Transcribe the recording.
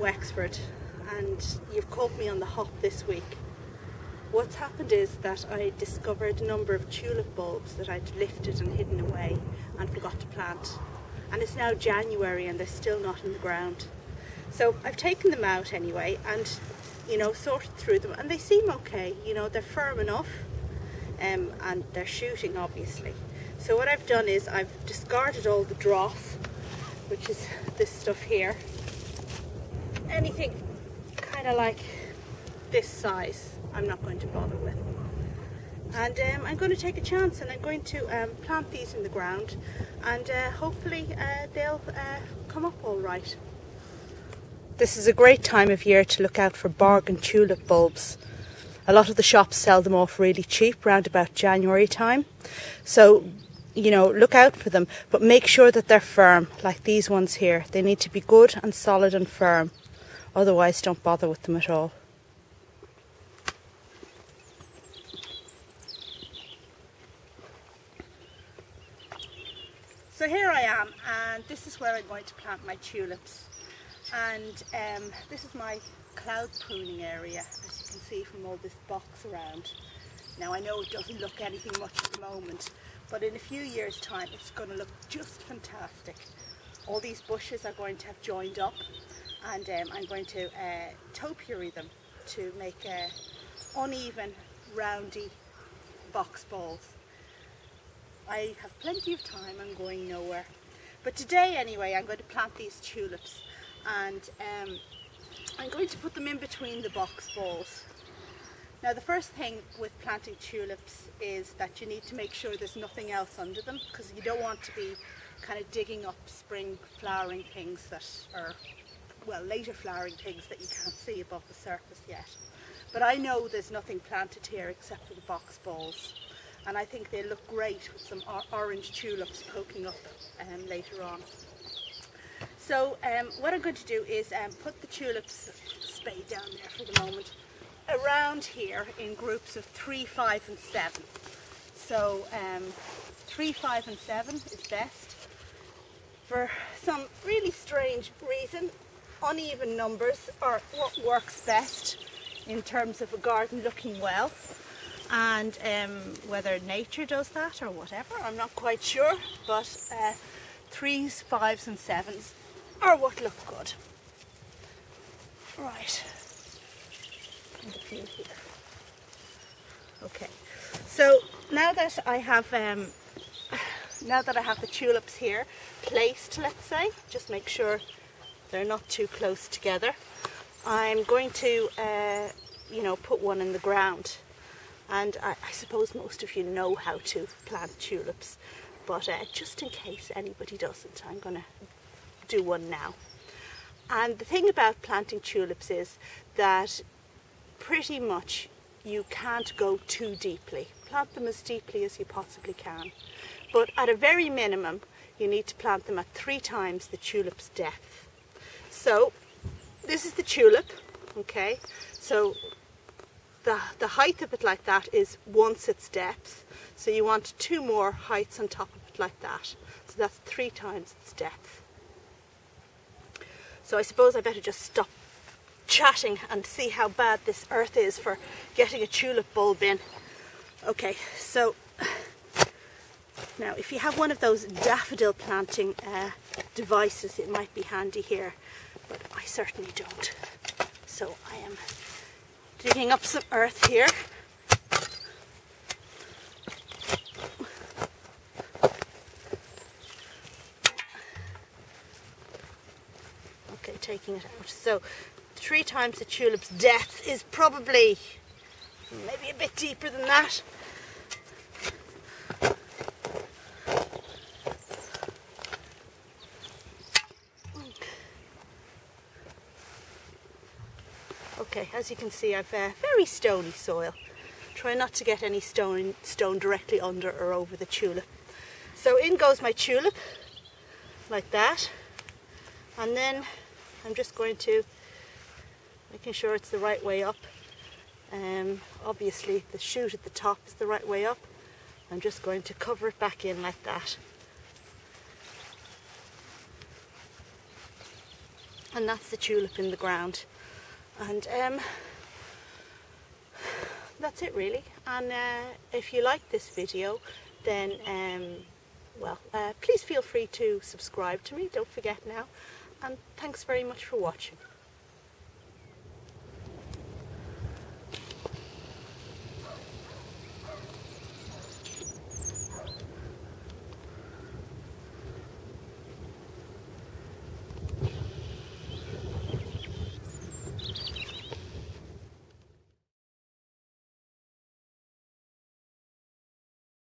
Wexford and you've caught me on the hop this week. What's happened is that I discovered a number of tulip bulbs that I'd lifted and hidden away and forgot to plant. And it's now January and they're still not in the ground. So I've taken them out anyway and, you know, sorted through them, and they seem okay. You know, they're firm enough and they're shooting obviously. So what I've done is I've discarded all the dross, which is this stuff here. Anything kind of like this size I'm not going to bother with. And I'm going to take a chance and I'm going to plant these in the ground, and hopefully they'll come up all right. This is a great time of year to look out for bargain tulip bulbs. A lot of the shops sell them off really cheap round about January time. So, you know, look out for them, but make sure that they're firm, like these ones here. They need to be good and solid and firm. Otherwise, don't bother with them at all. So here I am, and this is where I'm going to plant my tulips. And this is my cloud pruning area, as you can see from all this box around. Now I know it doesn't look anything much at the moment, but in a few years' time it's going to look just fantastic. All these bushes are going to have joined up, and I'm going to topiary them to make uneven, roundy box balls. I have plenty of time, I'm going nowhere. But today anyway I'm going to plant these tulips, and I'm going to put them in between the box balls. Now the first thing with planting tulips is that you need to make sure there's nothing else under them, because you don't want to be kind of digging up spring flowering things that are, well, later flowering things that you can't see above the surface yet. But I know there's nothing planted here except for the box balls, and I think they look great with some orange tulips poking up later on. So what I'm going to do is put the tulips, spade down there for the moment, around here in groups of 3, 5 and 7. So 3, 5 and 7 is best. For some really strange reason, uneven numbers are what works best in terms of a garden looking well. And whether nature does that or whatever, I'm not quite sure, but 3s, 5s and 7s are what look good. Right. Okay, so now that I have the tulips here placed, let's say, just make sure they're not too close together, I'm going to you know, put one in the ground. And I suppose most of you know how to plant tulips, but just in case anybody doesn't, I'm going to do one now. And the thing about planting tulips is that pretty much you can't go too deeply. Plant them as deeply as you possibly can, but at a very minimum you need to plant them at 3 times the tulip's depth. So this is the tulip, okay, so the height of it like that is once its depth, so you want 2 more heights on top of it like that, so that's 3 times its depth. So I suppose I better just stop chatting and see how bad this earth is for getting a tulip bulb in. Okay, so now if you have one of those daffodil planting devices, it might be handy here, but I certainly don't. So I am digging up some earth here. Okay, taking it out. So 3 times the tulip's depth is probably maybe a bit deeper than that. Okay, as you can see, I've very stony soil. Try not to get any stone directly under or over the tulip. So in goes my tulip, like that. And then I'm just going to, making sure it's the right way up. Obviously the shoot at the top is the right way up. I'm just going to cover it back in like that. and that's the tulip in the ground. And that's it really. And if you like this video, then please feel free to subscribe to me, don't forget now, and thanks very much for watching.